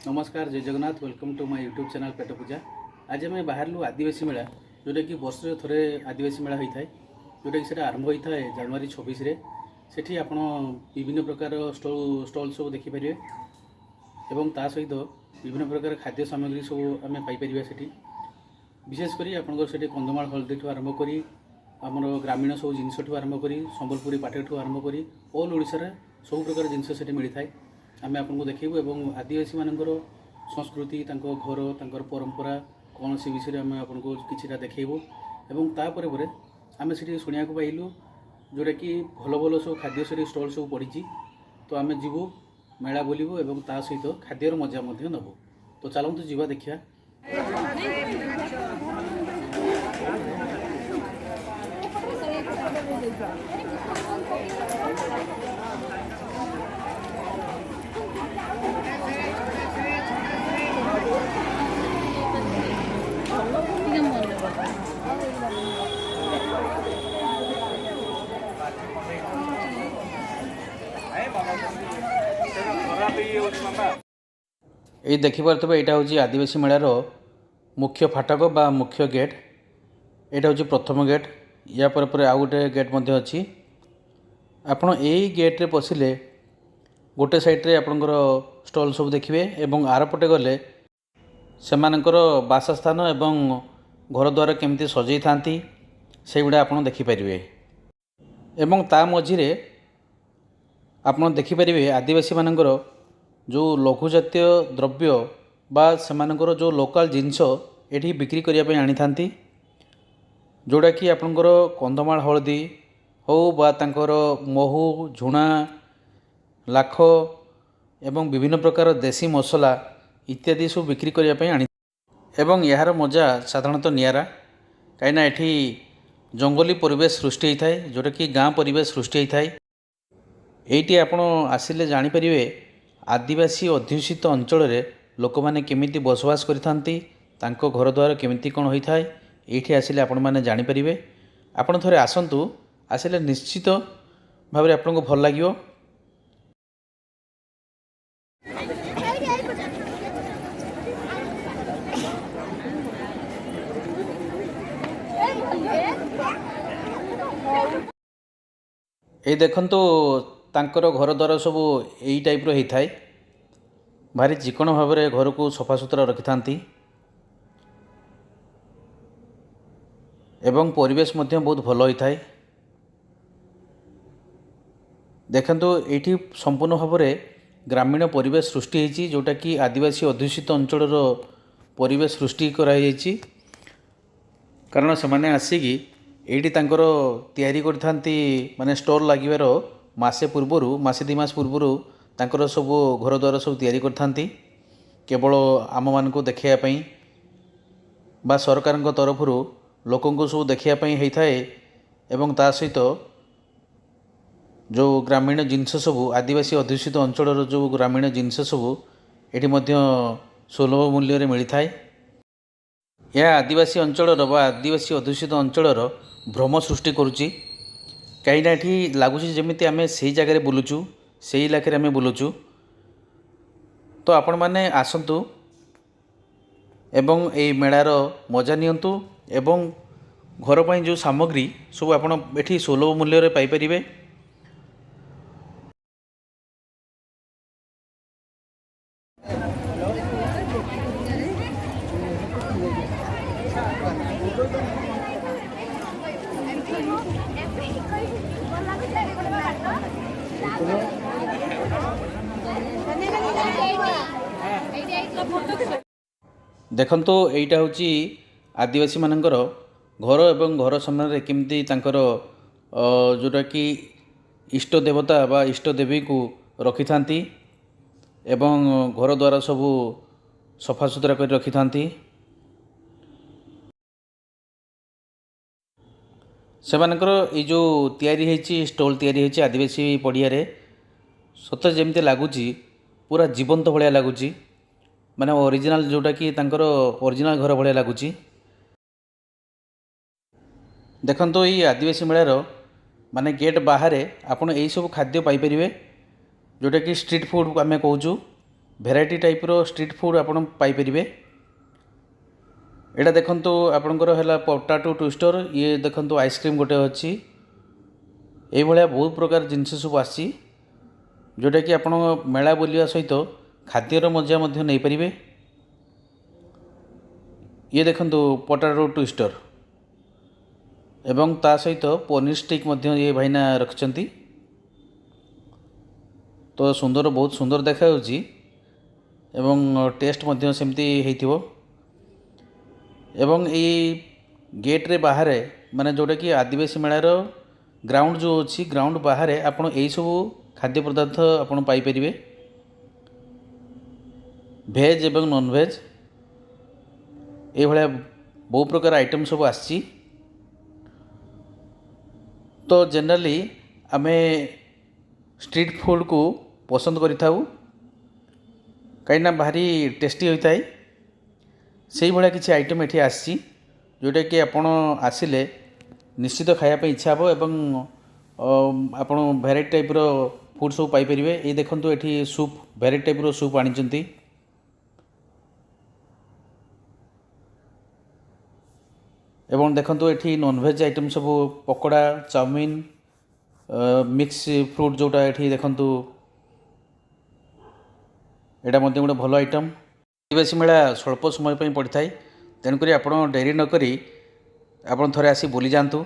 नमस्कार जय Jagannath welcome to my YouTube channel Pet Puja. आज आम बाहर आदिवासी मेला जोटा कि वर्ष थे आदिवासी मेला होता है जोटा कि आरंभ होता है जनवरी 26 सेठी आपण विभिन्न प्रकार स्टॉल सब देखिपारे एवं ता सहित विभिन्न प्रकार खाद्य सामग्री सब आम पाइपर से विशेषकर आपंकर कंधमाल हल्दी ठू आरंभ कर आमर ग्रामीण सब जिनस आरंभ कर संबलपुरी पाटे ठू आरंभ कर ऑल ओडिशा सब प्रकार जिनस मिलता है। आम आपको देखू एवं आदिवासी मानकर संस्कृति घर तांकर परंपरा कौन से विषय आम आपको किसी देखू एवं तापर आम से शुणा पाइलु जोटा कि भल भल सब खाद्य से स्टल सब पड़ी तो आम जीवु मेला बुलू एवं ता सहित खाद्यर मजा नबू। तो चलतु जीवा देखिया। ये देखिपे यहाँ हूँ आदिवासी मेलार मुख्य फाटक बा मुख्य गेट। यहाँ हूँ प्रथम गेट या पर आउ गोटे गेट अच्छी। आपण यही गेट्रे पशिले गोटे साइड्रे आपणकर स्टल सब देखिए एवं आरपटे गले से बासस्थान एवं घर द्वार केमती सजई था से गुड़ा आप देखिपारे एवं ता मझिरे आपन देखिपारे आदिवासी मानकर जो लघु जातीय द्रव्य बा सेमानकर जो लोकल जिनस ये बिक्री करने आनी था जोड़ा कि आपंकर कंधमाल हलदी हो बा तांकर महू झुणा लाख एवं विभिन्न प्रकार देसी मसला इत्यादि सब बिक्री करने आनी एवं यार मजा साधारणतः नियारा कहीं एठी जंगली परिवेश सृष्टि होता है जोटा कि गाँ परिवेश सृष्टि होता है। ये आपड़ आसिले जानीपर आदिवासी अध्युषित अंचल लोक मैंने केमिति बसवास करिथांती तांको घर द्वार केमिति कौन होता है ये आसिले आपण मैंने जानीपर आपण थोड़े आसतु आसिले निश्चित भाव में आपको भल लगे। ये देखंतु तांकर घर द्वार सब यही टाइप होता है भारी चिकण भाव में घर को सफा सुतरा रखि थांती एवं परिवेश मध्य बहुत भल होता है। देखंतु ये संपूर्ण भाव में ग्रामीण परिवेश सृष्टि होती जोटा कि आदिवासी अध्युषित अंचल परिवेश सृष्टि कराई कारण से मैंने आसिकी ये तैयारी करथांती माने स्टोर लगिवार मासे पूर्वर मासे दि मास पूर्वर तांकर सब घर द्वार सब तैयारी करथांती केवल आम मान को देखापी बा सरकार तरफ लोक सब देखापी होता है एवं ता सहित जो ग्रामीण जिनस सब आदिवासी अध्युषित अंचल जो ग्रामीण जिनस सब ये सुलभ मूल्य मिलता है। यह आदिवासी अंचल आदिवासी अध्युषित अंचल भ्रम सृष्टि करुच्ची कहीं ये लगुच जमी आम से जगह बुलुचु से इलाके आम बुलुचु। तो आपण मैंने आसतु एवं ये मेलार मजा नियंतु एवं घर पर जो सामग्री सब आपण एठी सुलभ मूल्य पाइपर। देखंतु एटा हूँ आदिवासी मानकर घर एवं घर सामने केमती तांकर जोटा कि इष्ट देवता बा इष्ट देवी को रखि थांती एवं घर द्वार सब सफा सुतरा कर रखि थांती। से मानकर ये जो तैयारी है स्टॉल तैयारी है आदिवासी पड़िया सत जमी लगुच पूरा जीवंत भाया लगुच माने ओरिजिनल जोटा कि तांकर ओरिजिनल घर भाया लगुच। देखंतु ये आदिवासी मेलार माने गेट बाहर आपड़ यही सब खाद्य पाइपर जोटा कि स्ट्रीट फूड आम कहूँ ভেରାଇଟି ଟାଇପ୍ର ଷ୍ଟ୍ରିଟ୍ ଫୁଡ଼୍ ଆପଣ ପାଇପାରିବେ। ଏଇଟା ଦେଖନ୍ତୁ ଆପଣଙ୍କର ହେଲା ପଟାଟୋ ଟ୍ୱିଷ୍ଟର, ଇଏ ଦେଖନ୍ତୁ ଆଇସ୍କ୍ରିମ୍ ଗୋଟେ ଅଛି। ଏଇଭଳିଆ ବହୁତ ପ୍ରକାର ଜିନିଷ ସବୁ ଆସିଛି, ଯେଉଁଟାକି ଆପଣ ମେଳା ବୁଲିବା ସହିତ ଖାଦ୍ୟର ମଜା ମଧ୍ୟ ନେଇପାରିବେ। ଇଏ ଦେଖନ୍ତୁ ପଟାଟୋ ଟ୍ୱିଷ୍ଟର ଏବଂ ତା ସହିତ ପନିର ଷ୍ଟିକ୍ ମଧ୍ୟ ଇଏ ଭାଇନା ରଖିଛନ୍ତି। ତ ସୁନ୍ଦର, ବହୁତ ସୁନ୍ଦର ଦେଖାଯାଉଛି ଏବଂ ଟେଷ୍ଟ ମଧ୍ୟ ସେମିତି ହେଇଥିବ। ଏବଂ ଏଇ ଗେଟ୍ରେ ବାହାରେ ମାନେ ଯେଉଁଟାକି ଆଦିବାସୀ ମେଳାର ଗ୍ରାଉଣ୍ଡ ଯେଉଁ ଅଛି, ଗ୍ରାଉଣ୍ଡ ବାହାରେ ଆପଣ ଏଇସବୁ ଖାଦ୍ୟ ପଦାର୍ଥ ଆପଣ ପାଇପାରିବେ, ଭେଜ୍ ଏବଂ ନନ୍ଭେଜ୍। ଏଇଭଳିଆ ବହୁ ପ୍ରକାର ଆଇଟମ୍ ସବୁ ଆସିଛି। ତ ଜେନେରାଲି ଆମେ ଷ୍ଟ୍ରିଟ୍ ଫୁଡ଼କୁ ପସନ୍ଦ କରିଥାଉ, କାହିଁକିନା ଭାରି ଟେଷ୍ଟି ହୋଇଥାଏ। ସେଇଭଳିଆ କିଛି ଆଇଟମ୍ ଏଠି ଆସିଛି, ଯେଉଁଟାକି ଆପଣ ଆସିଲେ ନିଶ୍ଚିତ ଖାଇବା ପାଇଁ ଇଚ୍ଛା ହେବ ଏବଂ ଆପଣ ଭେରାଇଟି ଟାଇପ୍ର ଫୁଡ଼୍ ସବୁ ପାଇପାରିବେ। ଏଇ ଦେଖନ୍ତୁ ଏଠି ସୁପ୍, ଭେରାଇଟି ଟାଇପ୍ର ସୁପ୍ ଆଣିଛନ୍ତି। ଏବଂ ଦେଖନ୍ତୁ ଏଠି ନନ୍ଭେଜ୍ ଆଇଟମ୍ ସବୁ ପକୋଡ଼ା, ଚାଉମିନ୍, ମିକ୍ସ ଫ୍ରୁଟ୍ ଯେଉଁଟା ଏଠି ଦେଖନ୍ତୁ, ଏଇଟା ମଧ୍ୟ ଗୋଟେ ଭଲ ଆଇଟମ୍। ଆଦିବାସୀ ମେଳା ସ୍ୱଳ୍ପ ସମୟ ପାଇଁ ପଡ଼ିଥାଏ, ତେଣୁକରି ଆପଣ ଡେରି ନକରି ଆପଣ ଥରେ ଆସି ବୁଲି ଯାଆନ୍ତୁ।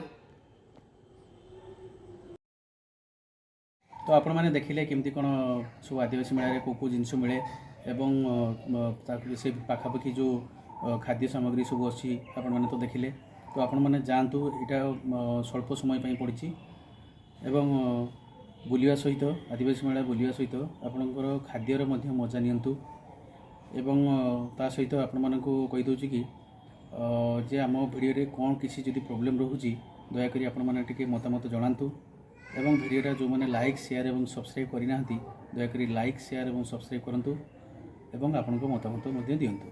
ତ ଆପଣମାନେ ଦେଖିଲେ କେମିତି କ'ଣ ସବୁ ଆଦିବାସୀ ମେଳାରେ କେଉଁ କେଉଁ ଜିନିଷ ମିଳେ ଏବଂ ସେ ପାଖାପାଖି ଯେଉଁ ଖାଦ୍ୟ ସାମଗ୍ରୀ ସବୁ ଅଛି ଆପଣମାନେ ତ ଦେଖିଲେ। ତ ଆପଣମାନେ ଯାଆନ୍ତୁ, ଏଇଟା ସ୍ୱଳ୍ପ ସମୟ ପାଇଁ ପଡ଼ିଛି ଏବଂ ବୁଲିବା ସହିତ, ଆଦିବାସୀ ମେଳା ବୁଲିବା ସହିତ ଆପଣଙ୍କର ଖାଦ୍ୟର ମଧ୍ୟ ମଜା ନିଅନ୍ତୁ। ଏବଂ ତା ସହିତ ଆପଣମାନଙ୍କୁ କହିଦେଉଛି କି ଯେ ଆମ ଭିଡ଼ିଓରେ କ'ଣ କିଛି ଯଦି ପ୍ରୋବ୍ଲେମ୍ ରହୁଛି, ଦୟାକରି ଆପଣମାନେ ଟିକେ ମତାମତ ଜଣାନ୍ତୁ। ଏବଂ ଭିଡ଼ିଓଟା ଯେଉଁମାନେ ଲାଇକ୍, ସେୟାର ଏବଂ ସବସ୍କ୍ରାଇବ୍ କରିନାହାନ୍ତି, ଦୟାକରି ଲାଇକ୍, ସେୟାର ଏବଂ ସବସ୍କ୍ରାଇବ୍ କରନ୍ତୁ ଏବଂ ଆପଣଙ୍କ ମତାମତ ମଧ୍ୟ ଦିଅନ୍ତୁ।